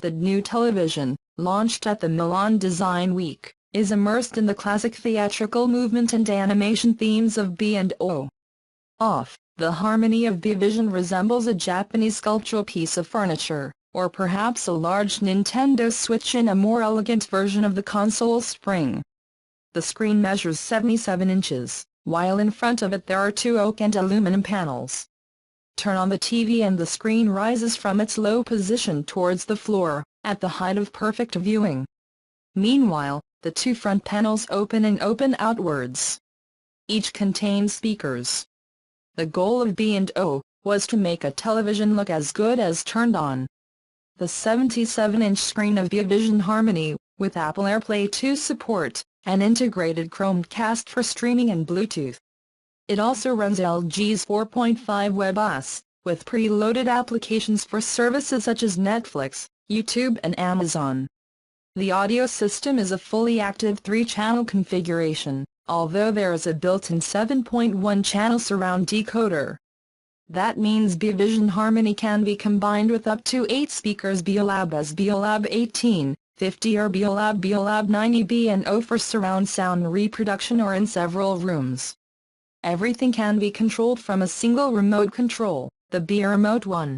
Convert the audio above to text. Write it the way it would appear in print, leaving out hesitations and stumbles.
The new television, launched at the Milan Design Week, is immersed in the classic theatrical movement and animation themes of B&O. The Harmony of Beovision resembles a Japanese sculptural piece of furniture, or perhaps a large Nintendo Switch in a more elegant version of the console spring. The screen measures 77 inches, while in front of it there are two oak and aluminum panels. Turn on the TV and the screen rises from its low position towards the floor, at the height of perfect viewing. Meanwhile, the two front panels open and open outwards. Each contains speakers. The goal of B&O was to make a television look as good as turned on. The 77-inch screen of Beovision Harmony, with Apple AirPlay 2 support, and integrated Chromecast for streaming and Bluetooth. It also runs LG's 4.5 WebOS, with preloaded applications for services such as Netflix, YouTube and Amazon. The audio system is a fully active 3-channel configuration, although there is a built-in 7.1-channel surround decoder. That means Beovision Harmony can be combined with up to 8 speakers Beolab as Beolab 1850 or Beolab Beolab 90 B&O for surround sound reproduction or in several rooms. Everything can be controlled from a single remote control, the Beoremote One.